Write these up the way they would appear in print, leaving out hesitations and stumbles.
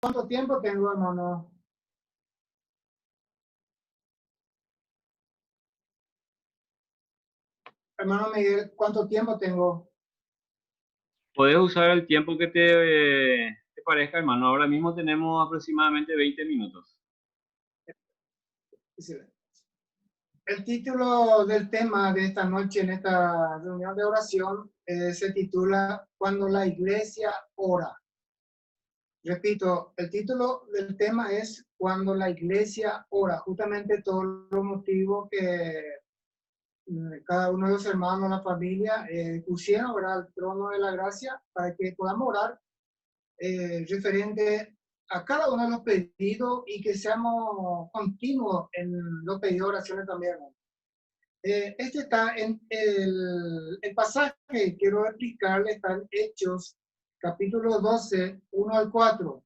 ¿Cuánto tiempo tengo, hermano? Hermano Miguel, ¿cuánto tiempo tengo? Puedes usar el tiempo que te parezca, hermano. Ahora mismo tenemos aproximadamente 20 minutos. Dice, el título del tema de esta noche en esta reunión de oración se titula Cuando la iglesia ora. Repito, el título del tema es Cuando la iglesia ora. Justamente todos los motivos que cada uno de los hermanos, la familia, pusieron, ¿verdad?, al trono de la gracia para que podamos orar referente a cada uno de los pedidos y que seamos continuos en los pedidos de oraciones también. Este está en el pasaje que quiero explicarle, está en Hechos, capítulo 12, 1 al 4.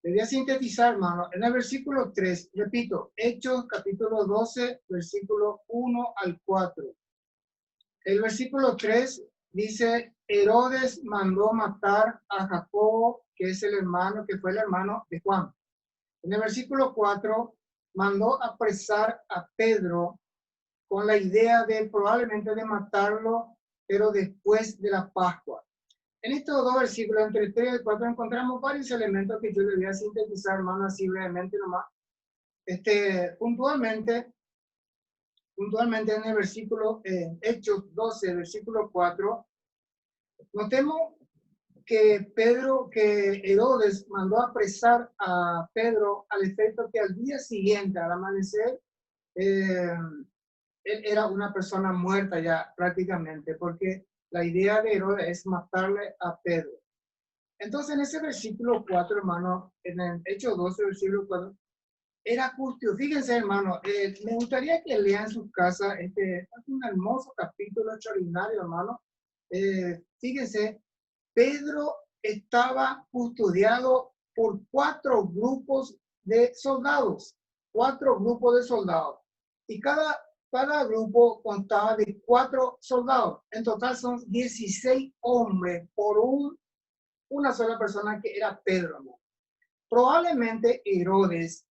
Le voy a sintetizar, hermano, en el versículo 3, repito, Hechos, capítulo 12, versículo 1 al 4. El versículo 3 dice, Herodes mandó matar a Jacobo, que es el hermano, que fue el hermano de Juan. En el versículo 4, mandó apresar a Pedro con la idea de probablemente de matarlo, pero después de la Pascua. En estos dos versículos, entre 3 y 4, encontramos varios elementos que yo debería sintetizar, hermano, así brevemente nomás. Puntualmente en el versículo, Hechos 12, versículo 4, notemos que Herodes mandó apresar a Pedro al efecto que al día siguiente, al amanecer, él era una persona muerta ya prácticamente, porque la idea de Herodes es matarle a Pedro. Entonces, en ese versículo 4, hermano, en el Hechos 12, versículo 4, era justo. Fíjense, hermano, me gustaría que lean en sus casas, es un hermoso capítulo extraordinario, hermano. Fíjense, Pedro estaba custodiado por 4 grupos de soldados, 4 grupos de soldados. Y cada grupo contaba de 4 soldados. En total son 16 hombres por una sola persona que era Pedro, ¿no? Probablemente Herodes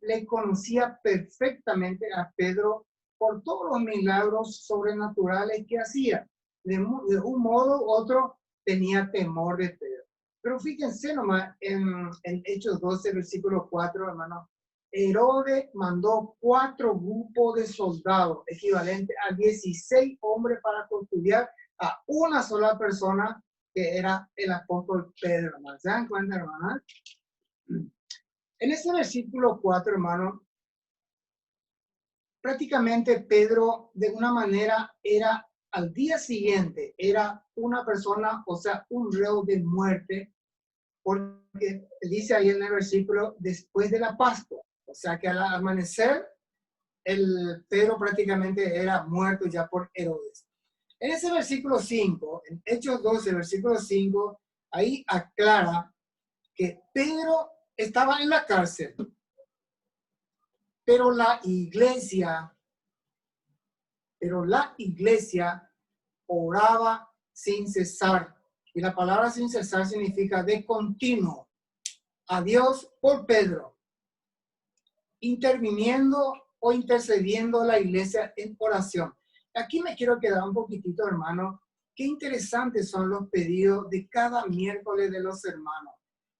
le conocía perfectamente a Pedro por todos los milagros sobrenaturales que hacía. De un modo u otro tenía temor de Pedro. Pero fíjense nomás en Hechos 12, versículo 4, hermano. Herodes mandó 4 grupos de soldados, equivalente a 16 hombres para custodiar a una sola persona que era el apóstol Pedro, hermano. ¿Se dan cuenta, hermano? En ese versículo 4, hermano, prácticamente Pedro de una manera era al día siguiente, era una persona, o sea, un reo de muerte, porque dice ahí en el versículo, después de la Pascua, o sea que al amanecer, el Pedro prácticamente era muerto ya por Herodes. En ese versículo 5, en Hechos 12, versículo 5, ahí aclara que Pedro estaba en la cárcel, pero la iglesia oraba sin cesar. Y la palabra sin cesar significa de continuo. A Dios por Pedro, interviniendo o intercediendo la iglesia en oración. Aquí me quiero quedar un poquitito, hermano. Qué interesantes son los pedidos de cada miércoles de los hermanos.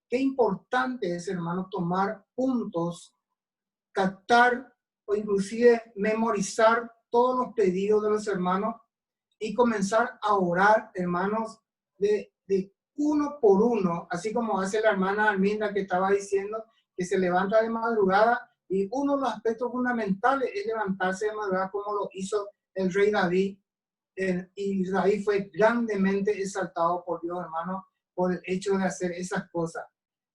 Qué importante es, hermano, tomar puntos, captar o inclusive memorizar todos los pedidos de los hermanos y comenzar a orar, hermanos, de uno por uno, así como hace la hermana Arminda que estaba diciendo que se levanta de madrugada, y uno de los aspectos fundamentales es levantarse de madrugada como lo hizo el rey David, y David fue grandemente exaltado por Dios, hermano, por el hecho de hacer esas cosas.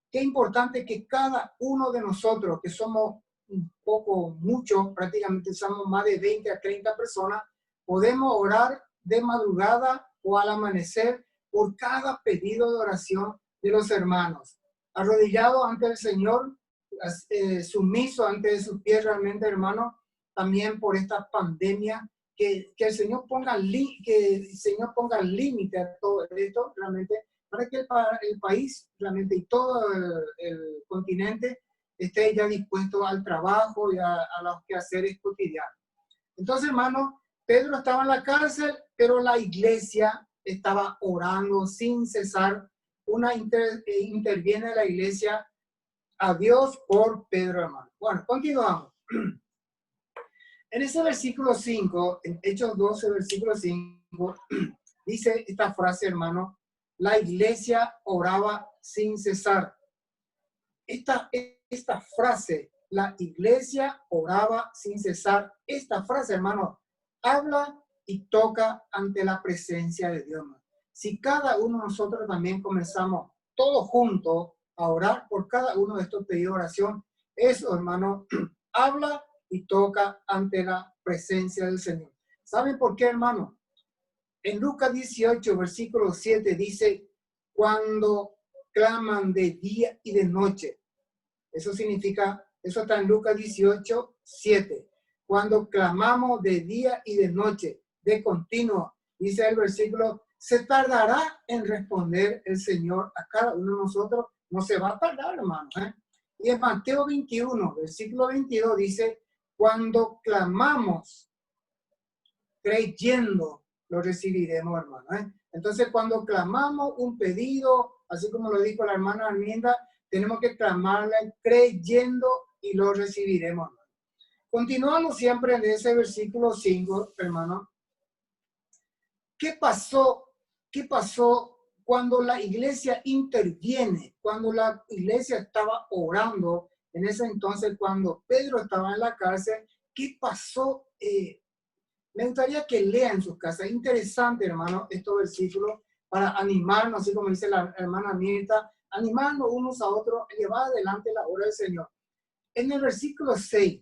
Qué importante que cada uno de nosotros, que somos un poco, mucho, prácticamente somos más de 20 a 30 personas, podemos orar de madrugada o al amanecer por cada pedido de oración de los hermanos. Arrodillado ante el Señor, sumiso ante sus pies realmente, hermano, también por esta pandemia, que el Señor ponga límite a todo esto, realmente, para que el país realmente y todo el continente esté ya dispuesto al trabajo y a los quehaceres cotidianos. Entonces, hermano, Pedro estaba en la cárcel, pero la iglesia estaba orando sin cesar. Interviene la iglesia a Dios por Pedro, hermano. Bueno, continuamos. En ese versículo 5, en Hechos 12, versículo 5, dice esta frase, hermano: la iglesia oraba sin cesar. Esta frase, la iglesia oraba sin cesar, esta frase, hermano, habla y toca ante la presencia de Dios, hermano. Si cada uno de nosotros también comenzamos todos juntos a orar por cada uno de estos pedidos de oración, eso, hermano, habla y toca ante la presencia del Señor. ¿Saben por qué, hermano? En Lucas 18, versículo 7 dice: cuando claman de día y de noche. Eso significa, eso está en Lucas 18, 7. Cuando clamamos de día y de noche, de continuo, dice el versículo, se tardará en responder el Señor a cada uno de nosotros. No se va a tardar, hermano. Y en Mateo 21, versículo 22 dice: cuando clamamos creyendo, lo recibiremos, hermano. Entonces, cuando clamamos un pedido, así como lo dijo la hermana Arminda, tenemos que clamarle creyendo y lo recibiremos, hermano. Continuamos siempre en ese versículo 5, hermano. ¿Qué pasó? ¿Qué pasó cuando la iglesia interviene? Cuando la iglesia estaba orando, en ese entonces, cuando Pedro estaba en la cárcel, ¿qué pasó? Me gustaría que lean en sus casas. Interesante, hermano, estos versículos para animarnos, así como dice la hermana Mirta, animarnos unos a otros, llevar adelante la obra del Señor. En el versículo 6,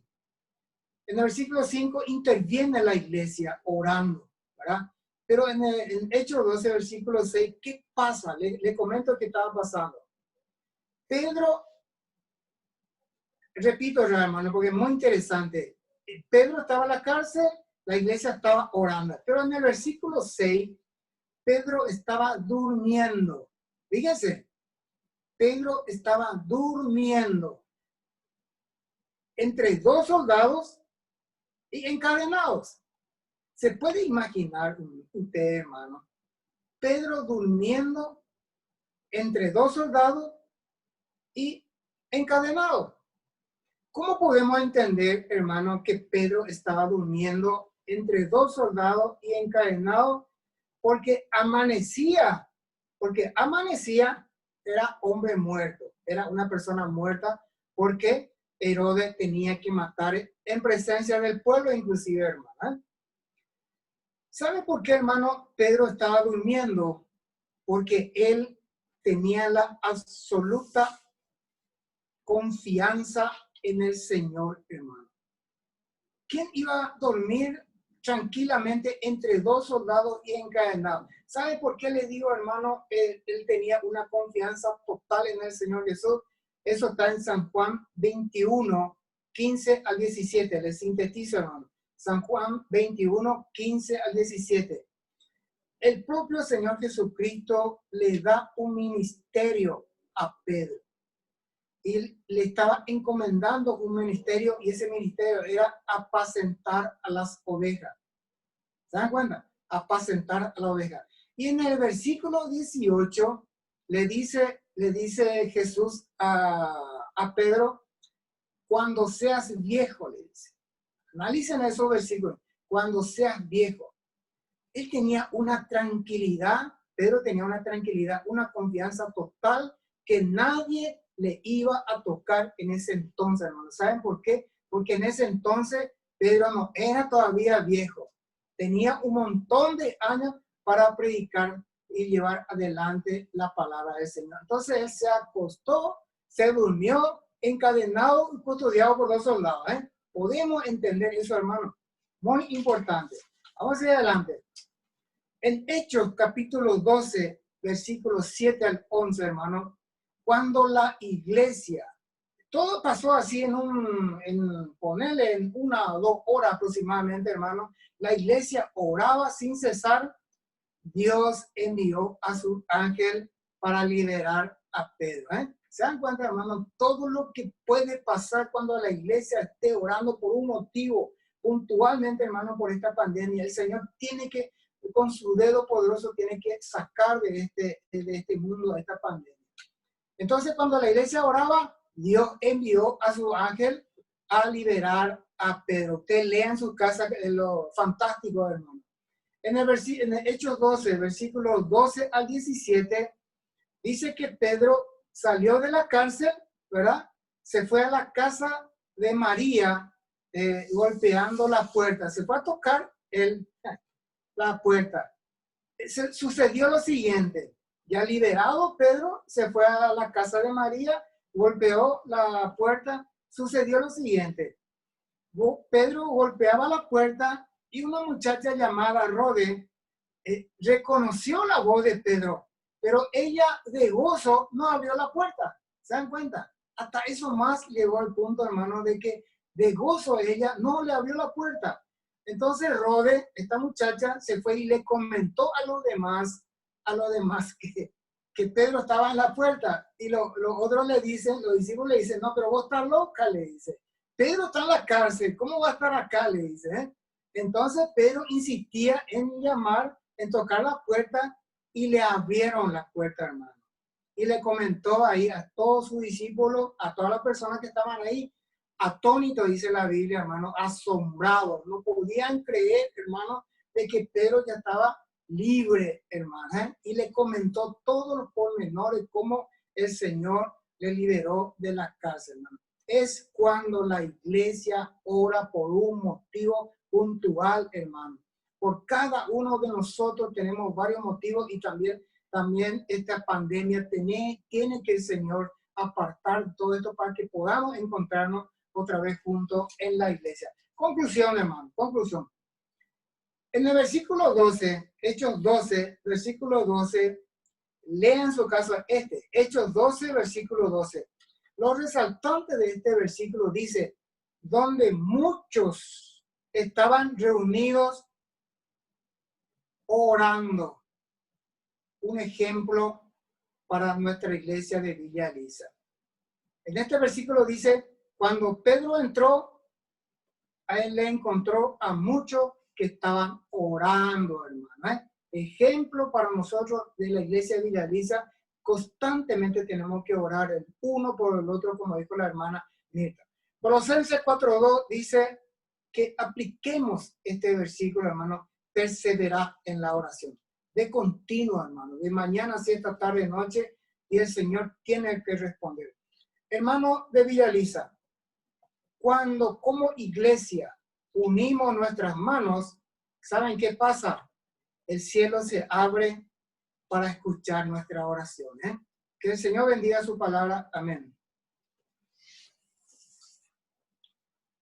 en el versículo 5 interviene la iglesia orando, ¿verdad? Pero en Hechos 12, versículo 6, ¿qué pasa? Le comento qué estaba pasando. Pedro, repito, hermano, porque es muy interesante. Pedro estaba en la cárcel, la iglesia estaba orando. Pero en el versículo 6, Pedro estaba durmiendo. Fíjense, Pedro estaba durmiendo entre dos soldados y encadenados. ¿Se puede imaginar usted, hermano, Pedro durmiendo entre dos soldados y encadenados? ¿Cómo podemos entender, hermano, que Pedro estaba durmiendo entre dos soldados y encadenado? Porque amanecía, era hombre muerto, era una persona muerta, porque Herodes tenía que matar en presencia del pueblo, inclusive, hermano. ¿Sabe por qué, hermano, Pedro estaba durmiendo? Porque él tenía la absoluta confianza en el Señor, hermano. ¿Quién iba a dormir tranquilamente entre dos soldados y encadenados? ¿Sabe por qué le digo, hermano? Él tenía una confianza total en el Señor Jesús. Eso está en San Juan 21, 15 al 17. Le sintetizo, hermano. San Juan 21, 15 al 17. El propio Señor Jesucristo le da un ministerio a Pedro. Y le estaba encomendando un ministerio, y ese ministerio era apacentar a las ovejas. ¿Se dan cuenta? Apacentar a la oveja. Y en el versículo 18 le dice Jesús a Pedro: cuando seas viejo, le dice. Analicen esos versículos. Cuando seas viejo. Él tenía una tranquilidad, Pedro tenía una tranquilidad, una confianza total que nadie le iba a tocar en ese entonces, hermano. ¿Saben por qué? Porque en ese entonces Pedro no era todavía viejo. Tenía un montón de años para predicar y llevar adelante la palabra del Señor. Entonces él se acostó, se durmió, encadenado y custodiado por dos soldados. Podemos entender eso, hermano. Muy importante. Vamos hacia adelante. En Hechos capítulo 12, versículos 7 al 11, hermano, cuando la iglesia, todo pasó así ponerle en 1 o 2 horas aproximadamente, hermano, la iglesia oraba sin cesar. Dios envió a su ángel para liberar a Pedro. ¿Se dan cuenta, hermanos? Todo lo que puede pasar cuando la iglesia esté orando por un motivo, puntualmente, hermano, por esta pandemia. El Señor tiene que, con su dedo poderoso, tiene que sacar de este mundo, de esta pandemia. Entonces, cuando la iglesia oraba, Dios envió a su ángel a liberar a Pedro. Ustedes lean en su casa lo fantástico, hermano. En el Hechos 12, versículos 12 al 17, dice que Pedro salió de la cárcel, ¿verdad? Se fue a la casa de María, golpeando la puerta. Se fue a tocar la puerta. Sucedió lo siguiente. Ya liberado, Pedro se fue a la casa de María, golpeó la puerta. Sucedió lo siguiente. Pedro golpeaba la puerta y una muchacha llamada Rode reconoció la voz de Pedro, pero ella de gozo no abrió la puerta. ¿Se dan cuenta? Hasta eso más llegó al punto, hermano, de que de gozo ella no le abrió la puerta. Entonces Rode, esta muchacha, se fue y le comentó a los demás que Pedro estaba en la puerta. Y los otros le dicen, los discípulos le dicen, no, pero vos estás loca, le dice. Pedro está en la cárcel, ¿cómo va a estar acá? Le dice. Entonces Pedro insistía en llamar, en tocar la puerta, y le abrieron la puerta, hermano. Y le comentó ahí a todos sus discípulos, a todas las personas que estaban ahí, atónitos, dice la Biblia, hermano, asombrados. No podían creer, hermano, de que Pedro ya estaba libre, hermano. Y le comentó todos los pormenores, cómo el Señor le liberó de la cárcel, hermano. Es cuando la iglesia ora por un motivo puntual, hermano. Por cada uno de nosotros tenemos varios motivos y también esta pandemia tiene que el Señor apartar todo esto para que podamos encontrarnos otra vez juntos en la iglesia. Conclusión, hermano, conclusión. En el versículo 12, Hechos 12, versículo 12, lean su caso Hechos 12, versículo 12. Lo resaltante de este versículo dice, donde muchos estaban reunidos orando. Un ejemplo para nuestra iglesia de Villa Elisa. En este versículo dice, cuando Pedro entró, a él le encontró a muchos que estaban orando, hermano. Ejemplo para nosotros de la iglesia de Villa Elisa. Constantemente tenemos que orar el uno por el otro, como dijo la hermana Mirta. Colosenses 4:2 dice que apliquemos este versículo, hermano, perseverar en la oración. De continuo, hermano, de mañana, siesta, tarde, noche, y el Señor tiene que responder. Hermano de Villa Elisa, cuando como iglesia unimos nuestras manos, ¿saben qué pasa? El cielo se abre para escuchar nuestra oración. Que el Señor bendiga su palabra. Amén.